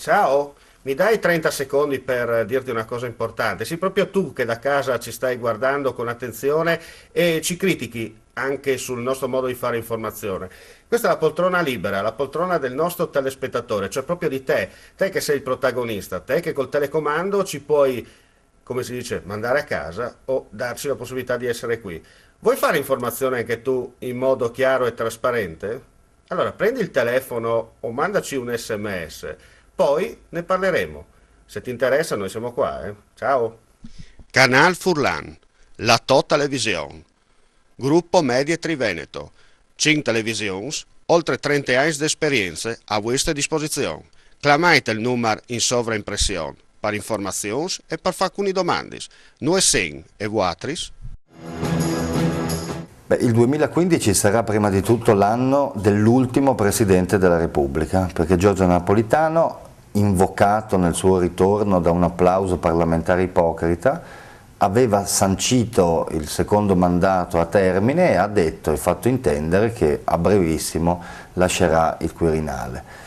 Ciao, mi dai 30 secondi per dirti una cosa importante? Sei proprio tu che da casa ci stai guardando con attenzione e ci critichi anche sul nostro modo di fare informazione. Questa è la poltrona libera, la poltrona del nostro telespettatore, cioè proprio di te, te che sei il protagonista, te che col telecomando ci puoi, come si dice, mandare a casa o darci la possibilità di essere qui. Vuoi fare informazione anche tu in modo chiaro e trasparente? Allora prendi il telefono o mandaci un SMS, poi ne parleremo. Se ti interessa, noi siamo qua, eh. Ciao. Canal Furlan, la To Television, Gruppo Medie Triveneto, 5 televisions, oltre 30 anni di esperienza a vostra disposizione. Clamate il numero in sovraimpressione per informazioni e per fare alcune domande. Noi sen e vuatris. Il 2015 sarà prima di tutto l'anno dell'ultimo Presidente della Repubblica, perché Giorgio Napolitano, invocato nel suo ritorno da un applauso parlamentare ipocrita, aveva sancito il secondo mandato a termine e ha detto e fatto intendere che a brevissimo lascerà il Quirinale.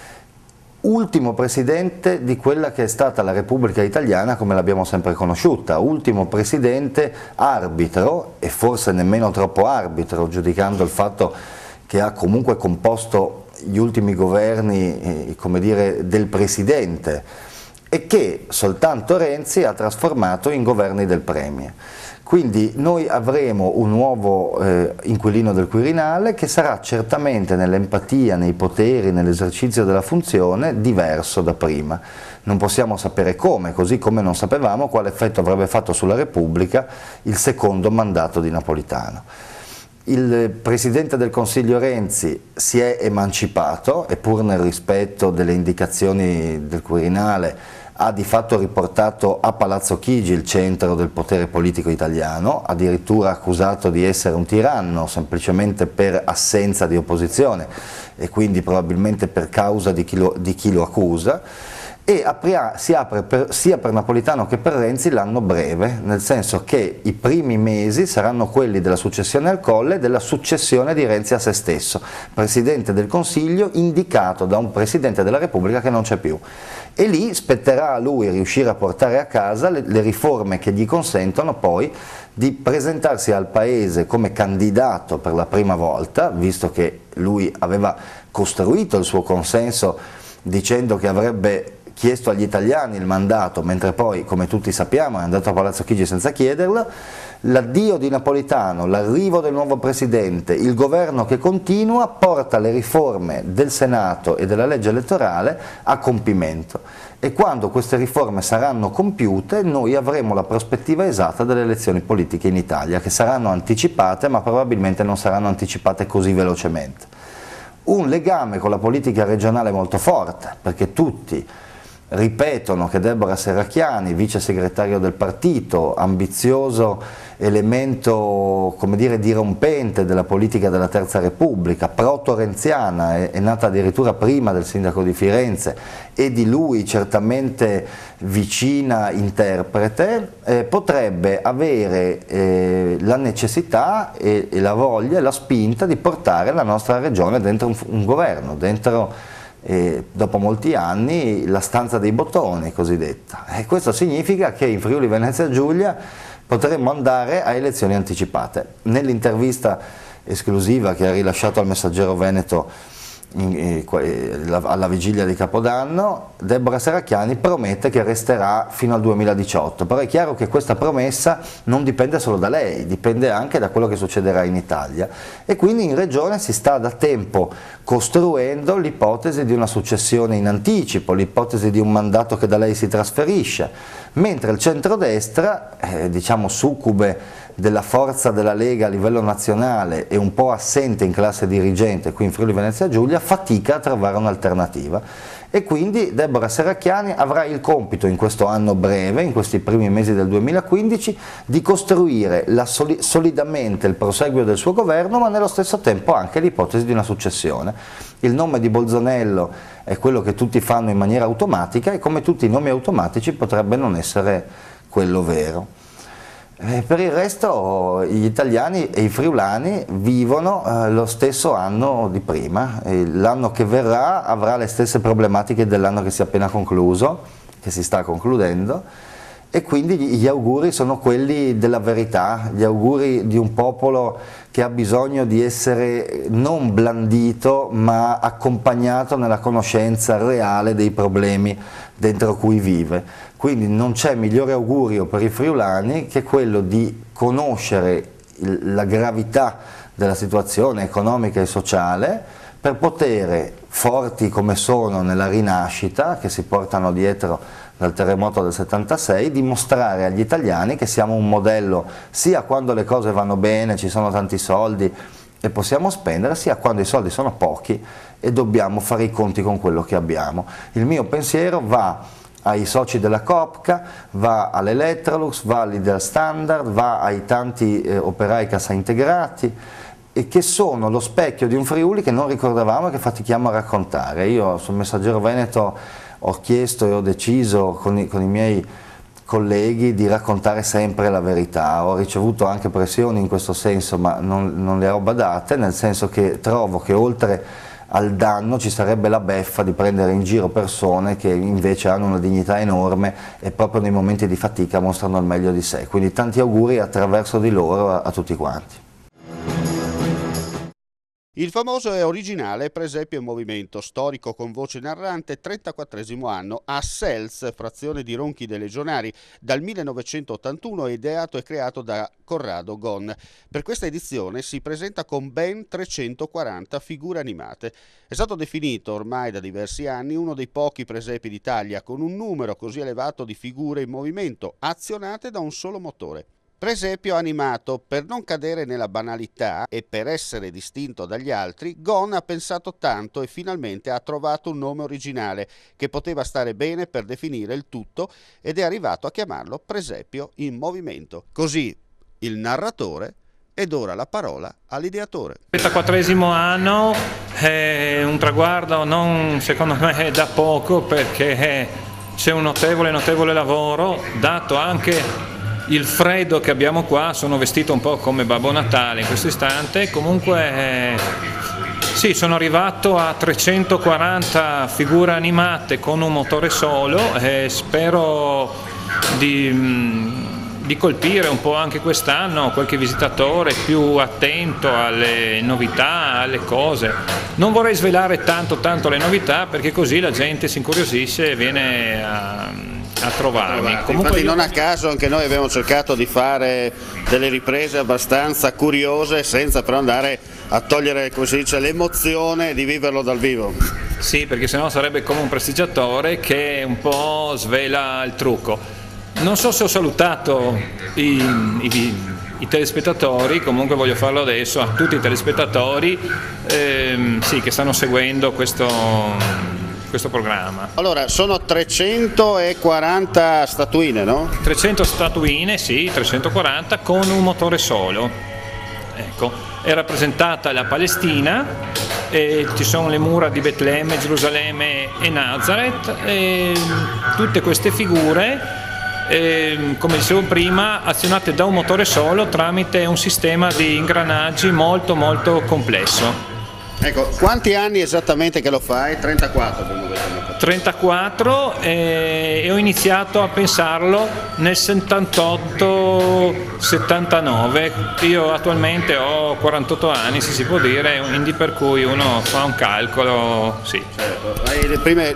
Ultimo presidente di quella che è stata la Repubblica Italiana come l'abbiamo sempre conosciuta, ultimo presidente arbitro, e forse nemmeno troppo arbitro, giudicando il fatto che ha comunque composto gli ultimi governi, come dire, del presidente, e che soltanto Renzi ha trasformato in governi del Premier. Quindi noi avremo un nuovo inquilino del Quirinale che sarà certamente nell'empatia, nei poteri, nell'esercizio della funzione diverso da prima. Non possiamo sapere come, così come non sapevamo quale effetto avrebbe fatto sulla Repubblica il secondo mandato di Napolitano. Il Presidente del Consiglio Renzi si è emancipato e pur nel rispetto delle indicazioni del Quirinale ha di fatto riportato a Palazzo Chigi il centro del potere politico italiano, addirittura accusato di essere un tiranno semplicemente per assenza di opposizione e quindi probabilmente per causa di chi lo accusa, e si apre sia per Napolitano che per Renzi l'anno breve, nel senso che i primi mesi saranno quelli della successione al Colle e della successione di Renzi a se stesso, Presidente del Consiglio indicato da un Presidente della Repubblica che non c'è più. E lì spetterà a lui riuscire a portare a casa le riforme che gli consentono poi di presentarsi al Paese come candidato per la prima volta, visto che lui aveva costruito il suo consenso dicendo che avrebbe chiesto agli italiani il mandato, mentre poi, come tutti sappiamo, è andato a Palazzo Chigi senza chiederlo. L'addio di Napolitano, l'arrivo del nuovo Presidente, il governo che continua, porta le riforme del Senato e della legge elettorale a compimento. E quando queste riforme saranno compiute, noi avremo la prospettiva esatta delle elezioni politiche in Italia, che saranno anticipate, ma probabilmente non saranno anticipate così velocemente. Un legame con la politica regionale molto forte, perché tutti ripetono che Deborah Serracchiani, vice segretario del partito, ambizioso elemento, come dire, dirompente della politica della Terza Repubblica, proto-renziana, è nata addirittura prima del sindaco di Firenze, e di lui certamente vicina interprete, potrebbe avere la necessità e la voglia e la spinta di portare la nostra regione dentro un governo, dentro dopo molti anni la stanza dei bottoni cosiddetta, e questo significa che in Friuli Venezia Giulia potremmo andare a elezioni anticipate. Nell'intervista esclusiva che ha rilasciato al Messaggero Veneto alla vigilia di Capodanno, Deborah Serracchiani promette che resterà fino al 2018, però è chiaro che questa promessa non dipende solo da lei, dipende anche da quello che succederà in Italia, e quindi in Regione si sta da tempo costruendo l'ipotesi di una successione in anticipo, l'ipotesi di un mandato che da lei si trasferisce, mentre il centrodestra, diciamo succube della forza della Lega a livello nazionale e un po' assente in classe dirigente qui in Friuli Venezia Giulia, fatica a trovare un'alternativa, e quindi Deborah Serracchiani avrà il compito in questo anno breve, in questi primi mesi del 2015, di costruire solidamente il proseguio del suo governo, ma nello stesso tempo anche l'ipotesi di una successione. Il nome di Bolzonello è quello che tutti fanno in maniera automatica, e come tutti i nomi automatici potrebbe non essere quello vero. Per il resto gli italiani e i friulani vivono lo stesso anno di prima, l'anno che verrà avrà le stesse problematiche dell'anno che si è appena concluso, che si sta concludendo, e quindi gli auguri sono quelli della verità, gli auguri di un popolo che ha bisogno di essere non blandito ma accompagnato nella conoscenza reale dei problemi dentro cui vive. Quindi non c'è migliore augurio per i friulani che quello di conoscere la gravità della situazione economica e sociale per poter, forti come sono nella rinascita che si portano dietro dal terremoto del 76, dimostrare agli italiani che siamo un modello sia quando le cose vanno bene, ci sono tanti soldi e possiamo spendere, sia quando i soldi sono pochi e dobbiamo fare i conti con quello che abbiamo. Il mio pensiero va ai soci della Copca, va all'Electrolux, va all'Ideal Standard, va ai tanti operai cassaintegrati, e che sono lo specchio di un Friuli che non ricordavamo e che fatichiamo a raccontare. Io sul Messaggero Veneto ho chiesto e ho deciso con i miei colleghi di raccontare sempre la verità, ho ricevuto anche pressioni in questo senso, ma non le ho badate, nel senso che trovo che oltre al danno ci sarebbe la beffa di prendere in giro persone che invece hanno una dignità enorme e proprio nei momenti di fatica mostrano il meglio di sé. Quindi tanti auguri attraverso di loro a tutti quanti. Il famoso e originale Presepio in Movimento, storico con voce narrante, 34esimo anno, a Sels, frazione di Ronchi dei Legionari, dal 1981, ideato e creato da Corrado Gon. Per questa edizione si presenta con ben 340 figure animate. È stato definito ormai da diversi anni uno dei pochi presepi d'Italia con un numero così elevato di figure in movimento, azionate da un solo motore. Presepio animato. Per non cadere nella banalità e per essere distinto dagli altri, Gon ha pensato tanto e finalmente ha trovato un nome originale che poteva stare bene per definire il tutto ed è arrivato a chiamarlo Presepio in Movimento. Così il narratore, ed ora la parola all'ideatore. 34esimo anno è un traguardo non secondo me da poco, perché c'è un notevole lavoro, dato anche il freddo che abbiamo qua. Sono vestito un po' come Babbo Natale in questo istante. Comunque sì, sono arrivato a 340 figure animate con un motore solo e spero di colpire un po' anche quest'anno qualche visitatore più attento alle novità, alle cose. Non vorrei svelare tanto le novità, perché così la gente si incuriosisce e viene a trovarmi. Comunque infatti non a caso anche noi abbiamo cercato di fare delle riprese abbastanza curiose, senza però andare a togliere, come si dice, l'emozione di viverlo dal vivo. Sì, perché sennò sarebbe come un prestigiatore che un po' svela il trucco. Non so se ho salutato i telespettatori, comunque voglio farlo adesso a tutti i telespettatori sì, che stanno seguendo questo programma. Allora, sono 340 statuine, no? 300 statuine, sì, 340 con un motore solo. Ecco, è rappresentata la Palestina, e ci sono le mura di Betlemme, Gerusalemme e Nazareth, e tutte queste figure, come dicevo prima, azionate da un motore solo tramite un sistema di ingranaggi molto complesso. Ecco, quanti anni esattamente che lo fai? 34 abbiamo detto. 34 e ho iniziato a pensarlo nel 78-79. Io attualmente ho 48 anni, se si può dire, quindi per cui uno fa un calcolo, sì. Certo. Hai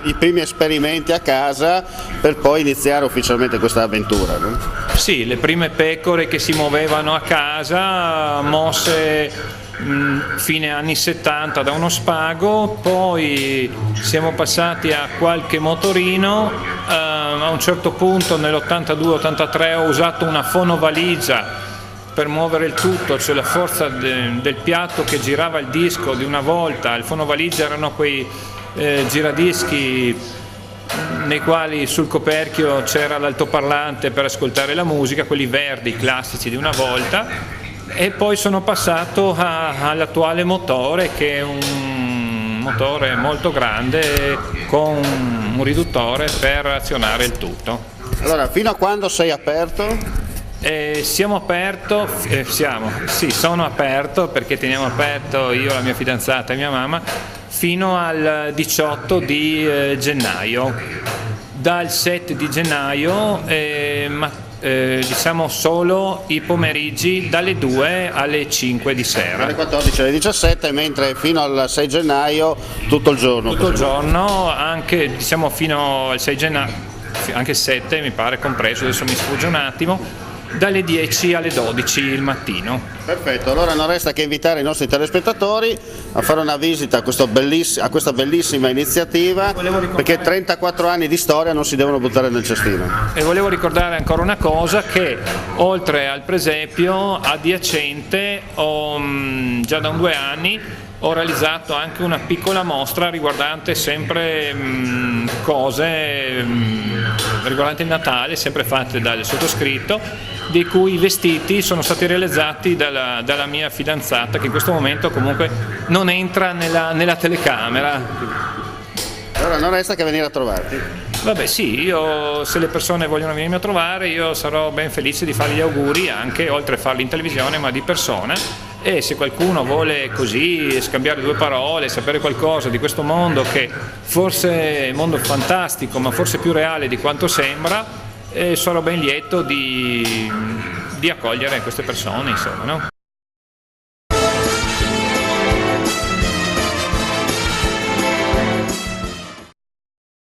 i primi esperimenti a casa per poi iniziare ufficialmente questa avventura, no? Sì, le prime pecore che si muovevano a casa, mosse fine anni 70 da uno spago, poi siamo passati a qualche motorino, a un certo punto nell'82-83 ho usato una fonovaligia per muovere il tutto, cioè la forza del piatto che girava il disco di una volta. Il fonovaligia erano quei giradischi nei quali sul coperchio c'era l'altoparlante per ascoltare la musica, quelli verdi classici di una volta. E poi sono passato all'attuale motore, che è un motore molto grande con un riduttore per azionare il tutto. Allora, fino a quando sei aperto? Siamo aperto, sono aperto perché teniamo aperto io, la mia fidanzata e mia mamma fino al 18 di gennaio. Dal 7 di gennaio diciamo solo i pomeriggi dalle 2 alle 5 di sera. Dalle 14 alle 17, mentre fino al 6 gennaio tutto il giorno. Tutto il giorno, anche diciamo fino al 6 gennaio, anche 7 mi pare compreso, adesso mi sfugge un attimo, dalle 10 alle 12 il mattino. Perfetto, allora non resta che invitare i nostri telespettatori a fare una visita a questa bellissima iniziativa, perché 34 anni di storia non si devono buttare nel cestino. E volevo ricordare ancora una cosa, che oltre al presepio adiacente già da 2 anni ho realizzato anche una piccola mostra riguardante sempre cose riguardanti il Natale, sempre fatte dal sottoscritto, di cui i vestiti sono stati realizzati dalla mia fidanzata, che in questo momento comunque non entra nella telecamera. Allora non resta che venire a trovarti. Vabbè sì, se le persone vogliono venirmi a trovare, io sarò ben felice di fare gli auguri, anche oltre a farli in televisione, ma di persona. E se qualcuno vuole così scambiare 2 parole, sapere qualcosa di questo mondo, che forse è un mondo fantastico ma forse più reale di quanto sembra, sarò ben lieto di accogliere queste persone, insomma, no?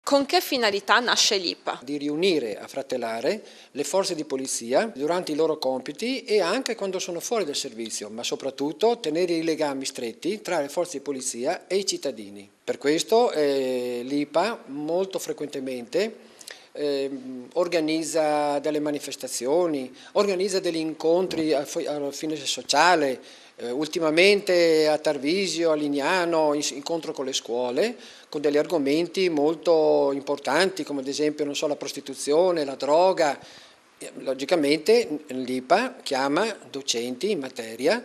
Con che finalità nasce l'IPA? Di riunire, affratellare le forze di polizia durante i loro compiti e anche quando sono fuori dal servizio, ma soprattutto tenere i legami stretti tra le forze di polizia e i cittadini. Per questo l'IPA molto frequentemente organizza delle manifestazioni, organizza degli incontri a fine sociale. Ultimamente a Tarvisio, a Lignano, incontro con le scuole con degli argomenti molto importanti, come ad esempio la prostituzione, la droga. Logicamente l'IPA chiama docenti in materia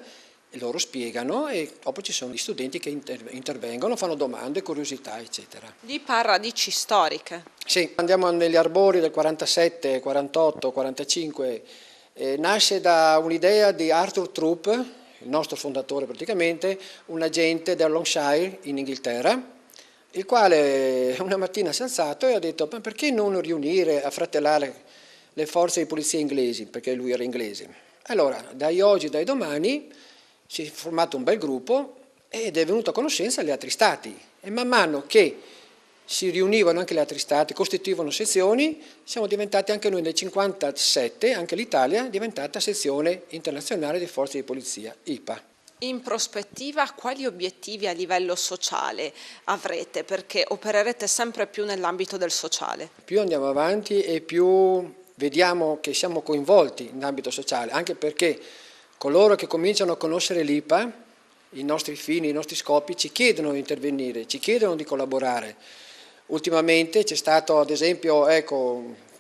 e loro spiegano, e dopo ci sono gli studenti che intervengono, fanno domande, curiosità, eccetera. L'IPA ha radici storiche. Sì, andiamo negli arbori del 47, 48, 45. Nasce da un'idea di Arthur Throop, il nostro fondatore praticamente, un agente del Longshire in Inghilterra, il quale una mattina si è alzato e ha detto: ma perché non riunire, affratellare le forze di polizia inglesi, perché lui era inglese. Allora, dai oggi, dai domani, si è formato un bel gruppo ed è venuto a conoscenza degli altri stati, e man mano che si riunivano anche gli altri stati, costituivano sezioni, siamo diventati anche noi nel 1957, anche l'Italia è diventata sezione internazionale di forze di polizia, IPA. In prospettiva, quali obiettivi a livello sociale avrete? Perché opererete sempre più nell'ambito del sociale. Più andiamo avanti e più vediamo che siamo coinvolti in ambito sociale, anche perché coloro che cominciano a conoscere l'IPA, i nostri fini, i nostri scopi, ci chiedono di intervenire, ci chiedono di collaborare. Ultimamente c'è stato, ad esempio,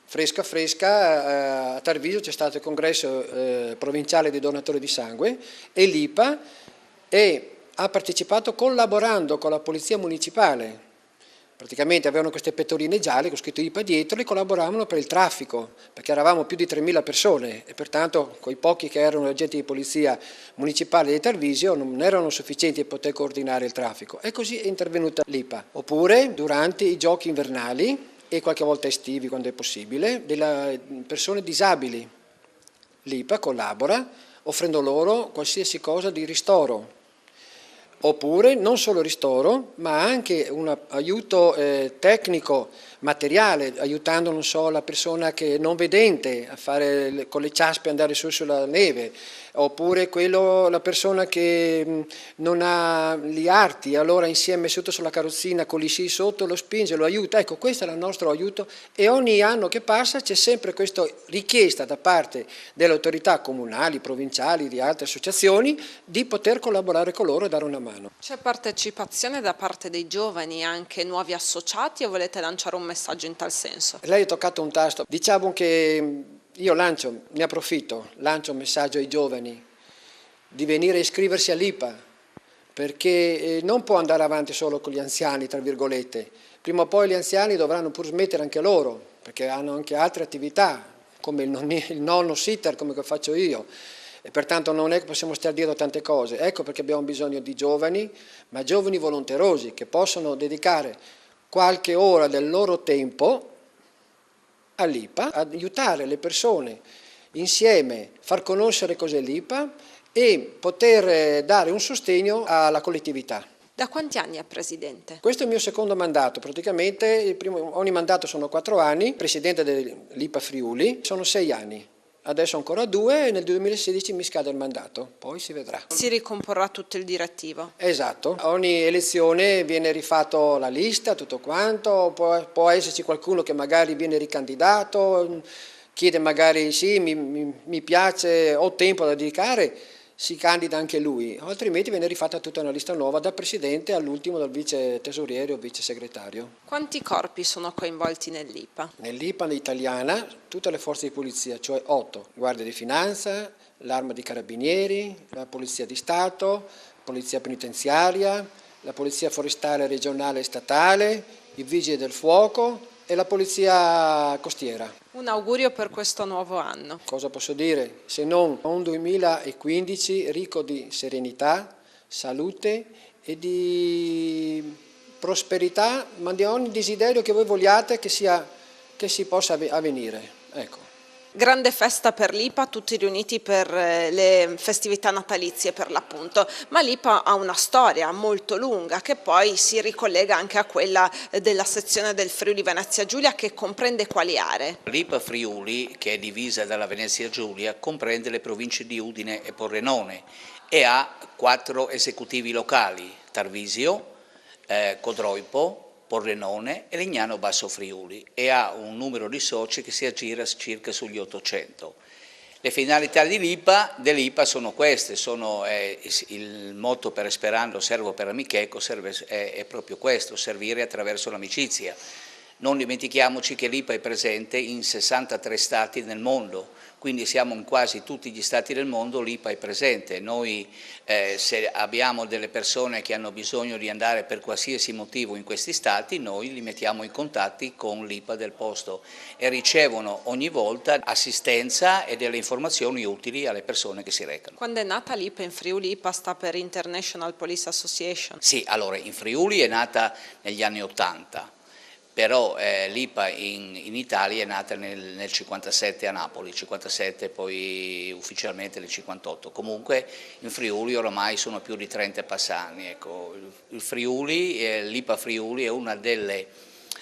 fresca a Tarvisio c'è stato il congresso provinciale dei donatori di sangue, e l'IPA ha partecipato collaborando con la polizia municipale. Praticamente avevano queste pettorine gialle con scritto IPA dietro e collaboravano per il traffico, perché eravamo più di 3.000 persone e pertanto quei pochi che erano agenti di polizia municipale di Tarvisio non erano sufficienti per poter coordinare il traffico, e così è intervenuta l'IPA. Oppure durante i giochi invernali e qualche volta estivi quando è possibile, delle persone disabili. L'IPA collabora offrendo loro qualsiasi cosa di ristoro. Oppure non solo ristoro, ma anche un aiuto tecnico, materiale, aiutando non so la persona che è non vedente a fare con le ciaspe andare su sulla neve, oppure la persona che non ha gli arti, allora insieme sotto sulla carrozzina con gli sci sotto lo spinge, lo aiuta. Ecco, questo è il nostro aiuto, e ogni anno che passa c'è sempre questa richiesta da parte delle autorità comunali, provinciali, di altre associazioni, di poter collaborare con loro e dare una mano. C'è partecipazione da parte dei giovani, anche nuovi associati, o volete lanciare un messaggio in tal senso? Lei ha toccato un tasto, diciamo che io lancio un messaggio ai giovani di venire a iscriversi all'IPA, perché non può andare avanti solo con gli anziani, tra virgolette. Prima o poi gli anziani dovranno pur smettere anche loro, perché hanno anche altre attività, come il nonno sitter, come faccio io, e pertanto non è che possiamo stare dietro tante cose. Ecco perché abbiamo bisogno di giovani, ma giovani volonterosi che possono dedicare qualche ora del loro tempo all'IPA, ad aiutare le persone insieme, far conoscere cos'è l'IPA e poter dare un sostegno alla collettività. Da quanti anni è presidente? Questo è il mio secondo mandato, praticamente ogni mandato sono 4 anni, presidente dell'IPA Friuli sono 6 anni. Adesso ancora 2 e nel 2016 mi scade il mandato, poi si vedrà. Si ricomporrà tutto il direttivo? Esatto, ogni elezione viene rifatto la lista, tutto quanto, può esserci qualcuno che magari viene ricandidato, chiede magari sì, mi piace, ho tempo da dedicare, si candida anche lui, altrimenti viene rifatta tutta una lista nuova dal presidente all'ultimo dal vice tesoriere o vice segretario. Quanti corpi sono coinvolti nell'IPA? Nell'IPA italiana tutte le forze di polizia, cioè 8, Guardia di Finanza, l'Arma di Carabinieri, la Polizia di Stato, Polizia Penitenziaria, la Polizia Forestale regionale e statale, i Vigili del Fuoco e la Polizia Costiera. Un augurio per questo nuovo anno. Cosa posso dire? Se non un 2015 ricco di serenità, salute e di prosperità, ma di ogni desiderio che voi vogliate che si possa avvenire. Ecco. Grande festa per l'IPA, tutti riuniti per le festività natalizie per l'appunto, ma l'IPA ha una storia molto lunga che poi si ricollega anche a quella della sezione del Friuli Venezia Giulia che comprende quali aree? L'IPA Friuli, che è divisa dalla Venezia Giulia, comprende le province di Udine e Pordenone e ha 4 esecutivi locali, Tarvisio, Codroipo, Pordenone e Legnano Basso Friuli e ha un numero di soci che si aggira circa sugli 800. Le finalità dell'IPA sono queste, il motto per Esperando servo per amicheco è proprio questo, servire attraverso l'amicizia. Non dimentichiamoci che l'IPA è presente in 63 stati nel mondo, quindi siamo in quasi tutti gli stati del mondo, l'IPA è presente. Noi se abbiamo delle persone che hanno bisogno di andare per qualsiasi motivo in questi stati, noi li mettiamo in contatti con l'IPA del posto e ricevono ogni volta assistenza e delle informazioni utili alle persone che si recano. Quando è nata l'IPA in Friuli, IPA sta per International Police Association? Sì, allora in Friuli è nata negli anni 80. Però l'IPA in Italia è nata nel 57 a Napoli, 57 poi ufficialmente nel 58. Comunque in Friuli oramai sono più di 30 passani. Ecco, l'IPA Friuli è una delle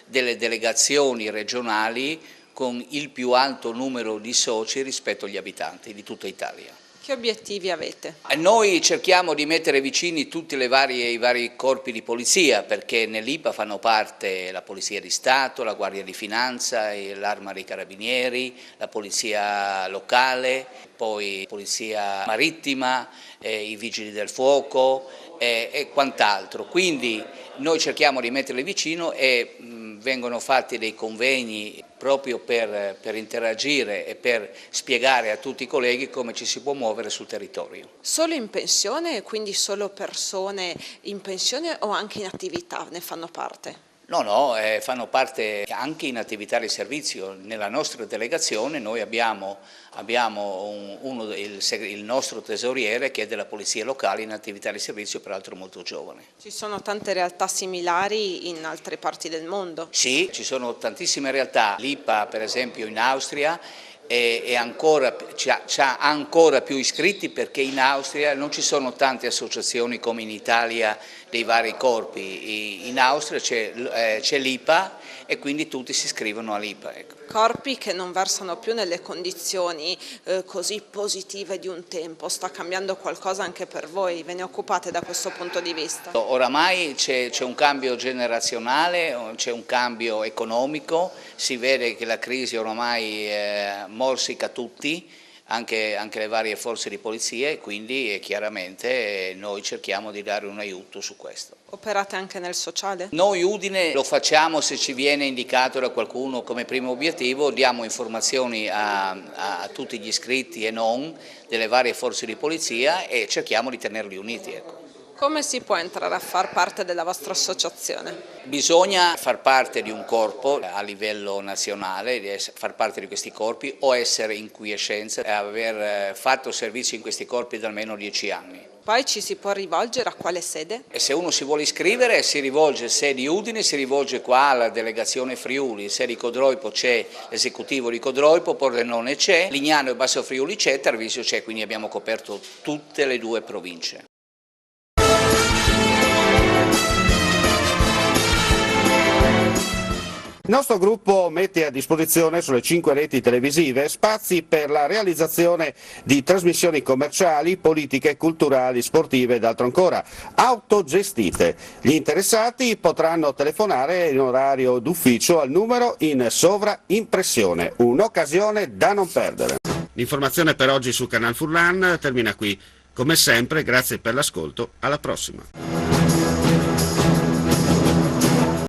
delegazioni regionali con il più alto numero di soci rispetto agli abitanti di tutta Italia. Che obiettivi avete? Noi cerchiamo di mettere vicini tutti i vari corpi di polizia perché nell'IPA fanno parte la Polizia di Stato, la Guardia di Finanza, l'Arma dei Carabinieri, la Polizia locale, poi Polizia Marittima, i Vigili del Fuoco e quant'altro. Quindi noi cerchiamo di metterli vicino e vengono fatti dei convegni proprio per interagire e per spiegare a tutti i colleghi come ci si può muovere sul territorio. Solo in pensione e quindi solo persone in pensione o anche in attività ne fanno parte? No, fanno parte anche in attività di servizio. Nella nostra delegazione noi abbiamo il nostro tesoriere che è della Polizia Locale in attività di servizio, peraltro molto giovane. Ci sono tante realtà similari in altre parti del mondo? Sì, ci sono tantissime realtà. L'IPA per esempio in Austria c'ha ancora più iscritti perché in Austria non ci sono tante associazioni come in Italia dei vari corpi. In Austria c'è l'IPA e quindi tutti si iscrivono all'IPA. Ecco. Corpi che non versano più nelle condizioni così positive di un tempo, sta cambiando qualcosa anche per voi, ve ne occupate da questo punto di vista? Oramai c'è un cambio generazionale, c'è un cambio economico, si vede che la crisi oramai morsica tutti, anche le varie forze di polizia e quindi chiaramente noi cerchiamo di dare un aiuto su questo. Operate anche nel sociale? Noi Udine lo facciamo se ci viene indicato da qualcuno come primo obiettivo, diamo informazioni a tutti gli iscritti e non delle varie forze di polizia e cerchiamo di tenerli uniti. Ecco. Come si può entrare a far parte della vostra associazione? Bisogna far parte di un corpo a livello nazionale, far parte di questi corpi o essere in quiescenza e aver fatto servizio in questi corpi da almeno 10 anni. Poi ci si può rivolgere a quale sede? E se uno si vuole iscrivere si rivolge, se di Udine si rivolge qua alla delegazione Friuli, se di Codroipo c'è l'esecutivo di Codroipo, Pordenone c'è, Lignano e Basso Friuli c'è, Tarvisio c'è, quindi abbiamo coperto tutte le 2 province. Il nostro gruppo mette a disposizione sulle 5 reti televisive spazi per la realizzazione di trasmissioni commerciali, politiche, culturali, sportive ed altro ancora, autogestite. Gli interessati potranno telefonare in orario d'ufficio al numero in sovraimpressione, un'occasione da non perdere. L'informazione per oggi su Canal Furlan termina qui. Come sempre, grazie per l'ascolto, alla prossima.